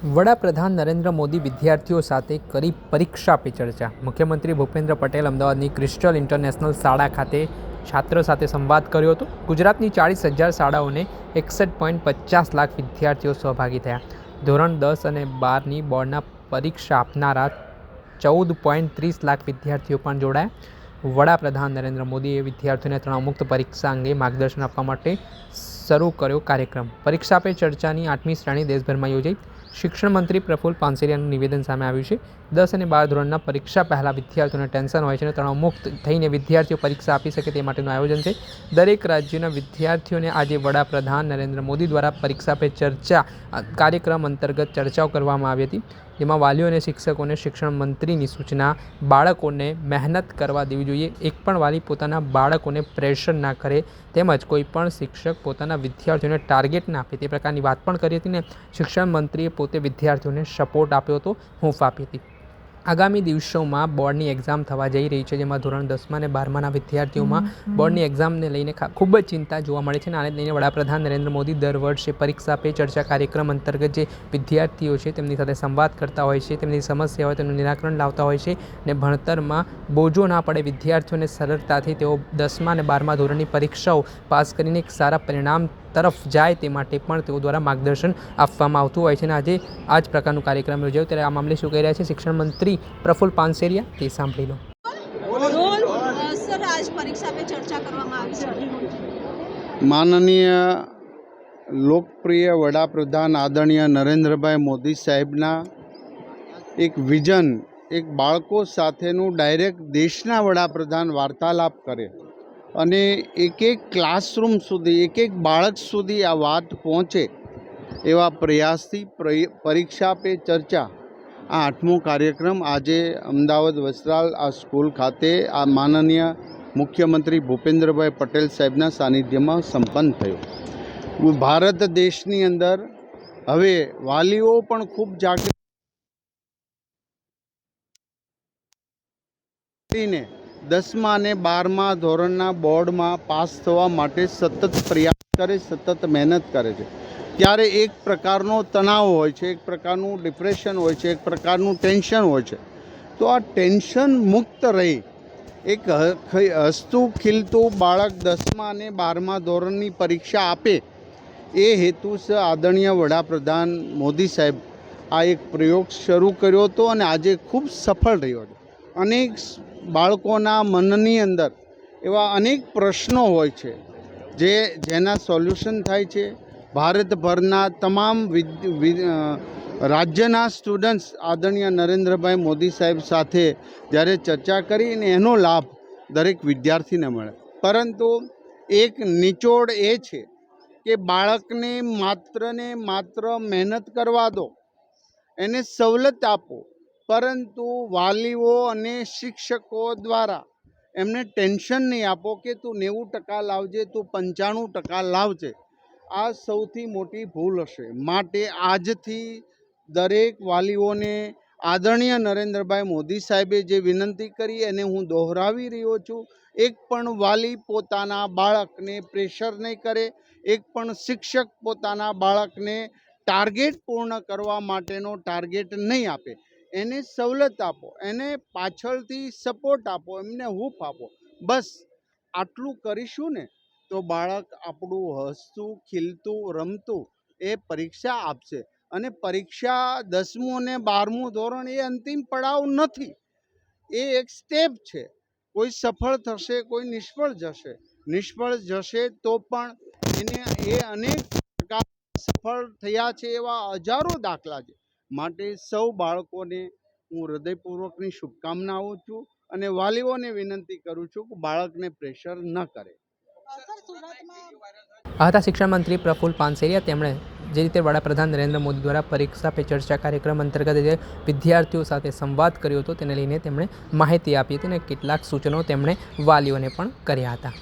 વડાપ્રધાન નરેન્દ્ર મોદી વિદ્યાર્થીઓ સાથે કરી પરીક્ષા પે ચર્ચા. મુખ્યમંત્રી ભૂપેન્દ્ર પટેલ અમદાવાદની ક્રિસ્ટલ ઇન્ટરનેશનલ શાળા ખાતે છાત્રો સાથે સંવાદ કર્યો હતો. ગુજરાતની 40,000 શાળાઓને 61.50 લાખ વિદ્યાર્થીઓ સહભાગી થયા. ધોરણ 10 અને 12ની બોર્ડના પરીક્ષા આપનારા 14.30 લાખ વિદ્યાર્થીઓ પણ જોડાયા. વડાપ્રધાન નરેન્દ્ર મોદીએ વિદ્યાર્થીઓને તણાવમુક્ત પરીક્ષા અંગે માર્ગદર્શન આપવા માટે શરૂ કર્યો કાર્યક્રમ. પરીક્ષા પે ચર્ચાની 8મી શ્રેણી દેશભરમાં યોજાઈ. શિક્ષણ મંત્રી પ્રફુલ પાનસેરિયાનું નિવેદન સામે આવ્યું છે. 10 અને 12 ધોરણના પરીક્ષા પહેલાં વિદ્યાર્થીઓને ટેન્શન હોય છે અને તણાવમુક્ત થઈને વિદ્યાર્થીઓ પરીક્ષા આપી શકે તે માટેનું આયોજન છે. દરેક રાજ્યના વિદ્યાર્થીઓને આજે વડાપ્રધાન નરેન્દ્ર મોદી દ્વારા પરીક્ષા પે ચર્ચા કાર્યક્રમ અંતર્ગત ચર્ચાઓ કરવામાં આવી હતી, જેમાં વાલીઓ અને શિક્ષકોને શિક્ષણ મંત્રીની સૂચના બાળકોને મહેનત કરવા દેવી જોઈએ. એક પણ વાલી પોતાના બાળકોને પ્રેશર ના કરે તેમજ કોઈ પણ શિક્ષક પોતાના વિદ્યાર્થીઓને ટાર્ગેટ ના આપે તે પ્રકારની વાત પણ કરી હતી ને શિક્ષણ મંત્રીએ પોતે વિદ્યાર્થીઓને સપોર્ટ આપ્યો હતો, હૂંફ આપી હતી. આગામી દિવસોમાં બોર્ડની એક્ઝામ થવા જઈ રહી છે, જેમાં ધોરણ 10 અને 12ના વિદ્યાર્થીઓમાં બોર્ડની એક્ઝામને લઈને ખૂબ જ ચિંતા જોવા મળે છે. આને લઈને વડાપ્રધાન નરેન્દ્ર મોદી દર વર્ષે પરીક્ષા પે ચર્ચા કાર્યક્રમ અંતર્ગત જે વિદ્યાર્થીઓ છે તેમની સાથે સંવાદ કરતા હોય છે, તેમની સમસ્યા હોય તેનું નિરાકરણ લાવતા હોય છે અને ભણતરમાં બોજો ના પડે, વિદ્યાર્થીઓને સરળતાથી તેઓ 10મા અને 12મા ધોરણની પરીક્ષાઓ પાસ કરીને એક સારા પરિણામ તરફ જાય તે માટે પણ તેઓ દ્વારા માર્ગદર્શન આપવામાં આવતું હોય છે. અને આજે આ જ પ્રકારનું કાર્યક્રમ યોજાયો ત્યારે આ મામલે શું કહી રહ્યા છે શિક્ષણ મંત્રી પ્રફુલ પાનસેરિયા તે સાંભળી લો. સર, આજ પરીક્ષા પે ચર્ચા કરવામાં આવી છે. માનનીય લોકપ્રિય વડાપ્રધાન આદરણીય નરેન્દ્રભાઈ મોદી સાહેબના એક વિઝન, એક બાળકો સાથેનું ડાયરેક્ટ દેશના વડાપ્રધાન વાર્તાલાપ કરે અને એક ક્લાસરૂમ સુધી, એક બાળક સુધી આ વાત પહોંચે એવા પ્રયાસથી પરીક્ષા પે ચર્ચા આ 8મો કાર્યક્રમ આજે અમદાવાદ વસ્ત્રાલ આ સ્કૂલ ખાતે આ માનનીય મુખ્યમંત્રી ભૂપેન્દ્રભાઈ પટેલ સાહેબના સાનિધ્યમાં સંપન્ન થયો. ભારત દેશની અંદર હવે વાલીઓ પણ ખૂબ જાગૃતિને 10મા અને 12મા ધોરણના બોર્ડમાં પાસ થવા માટે સતત પ્રયાસ કરે, સતત મહેનત કરે છે. ત્યારે એક પ્રકારનો તણાવ હોય છે, એક પ્રકારનું ડિપ્રેશન હોય છે, એક પ્રકારનું ટેન્શન હોય છે. તો આ ટેન્શન મુક્ત રહી એક હસતું ખીલતું બાળક 10મા અને 12મા ધોરણની પરીક્ષા આપે એ હેતુસર આદરણીય વડાપ્રધાન મોદી સાહેબ આ એક પ્રયોગ શરૂ કર્યો હતો અને આજે ખૂબ સફળ રહ્યો છે. અનેક બાળકોના મનની અંદર એવા અનેક પ્રશ્નો હોય છે જેના સોલ્યુશન થાય છે. ભારતભરના તમામ રાજ્યના સ્ટુડન્ટ્સ આદરણીય નરેન્દ્રભાઈ મોદી સાહેબ સાથે જ્યારે ચર્ચા કરીને એનો લાભ દરેક વિદ્યાર્થીને મળે. પરંતુ એક નિચોડ એ છે કે બાળકને માત્ર મહેનત કરવા દો, એને સવલત આપો, પરંતુ વાલીઓ અને શિક્ષકો દ્વારા એમને ટેન્શન નહીં આપો કે તું 90% લાવજે, તું 95% લાવજે. આ સૌથી મોટી ભૂલ હશે. માટે આજથી દરેક વાલીઓને આદરણીય નરેન્દ્રભાઈ મોદી સાહેબે જે વિનંતી કરી એને હું દોહરાવી રહ્યો છું. એક પણ વાલી પોતાના બાળકને પ્રેશર નહીં કરે, એક પણ શિક્ષક પોતાના બાળકને ટાર્ગેટ પૂર્ણ કરવા માટેનો ટાર્ગેટ નહીં આપે. એને સવલત આપો, એને પાછળથી સપોર્ટ આપો, એમને હૂંફ આપો. બસ આટલું કરીશું ને તો બાળક આપણું હસતું ખીલતું રમતું એ પરીક્ષા આપશે. અને પરીક્ષા 10મું અને 12મું ધોરણ એ અંતિમ પડાવ નથી, એ એક સ્ટેપ છે. કોઈ સફળ થશે, કોઈ નિષ્ફળ જશે. નિષ્ફળ જશે તો પણ એને એ અનેક પ્રકાર સફળ થયા છે એવા હજારો દાખલા છે. માટે સૌ બાળકોને હું હૃદયપૂર્વકની શુભકામનાઓ છું અને વાલીઓને વિનંતી કરું છું કે બાળકને પ્રેશર ન કરે. આ હતા શિક્ષણ મંત્રી પ્રફુલ પાનસેરિયા. તેમણે જે રીતે વડાપ્રધાન નરેન્દ્ર મોદી દ્વારા પરીક્ષા પે ચર્ચા કાર્યક્રમ અંતર્ગત જે વિદ્યાર્થીઓ સાથે સંવાદ કર્યો હતો તેને લઈને તેમણે માહિતી આપી હતી અને કેટલાક સૂચનો તેમણે વાલીઓને પણ કર્યા હતા.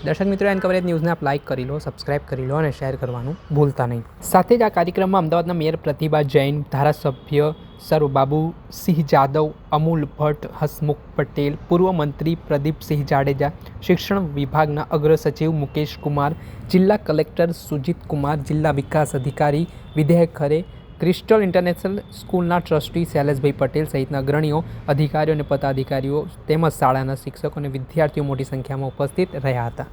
દર્શક મિત્રો, એન કવરેજ ન્યૂઝને આપ લાઇક કરી લો, સબસ્ક્રાઇબ કરી લો અને શેર કરવાનું ભૂલતા નહીં. સાથે જ આ કાર્યક્રમમાં અમદાવાદના મેયર પ્રતિભા જૈન, ધારાસભ્ય સર્વબાબુસિંહ જાદવ, અમૂલ ભટ્ટ, હસમુખ પટેલ, પૂર્વ મંત્રી પ્રદીપસિંહ જાડેજા, શિક્ષણ વિભાગના અગ્ર સચિવ મુકેશ કુમાર, જિલ્લા કલેક્ટર સુજીત કુમાર, જિલ્લા વિકાસ અધિકારી વિધેય ખરે, ક્રિસ્ટલ ઇન્ટરનેશનલ સ્કૂલના ટ્રસ્ટી શૈલેષભાઈ પટેલ સહિતના અગ્રણીઓ, અધિકારીઓ અને પદાધિકારીઓ તેમજ શાળાના શિક્ષકો અને વિદ્યાર્થીઓ મોટી સંખ્યામાં ઉપસ્થિત રહ્યા હતા.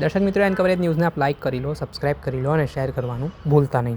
દર્શક મિત્રો, એન કવરેજ ન્યૂઝને આપ લાઇક કરી લો, સબસ્ક્રાઇબ કરી લો અને શેર કરવાનું ભૂલતા નહીં.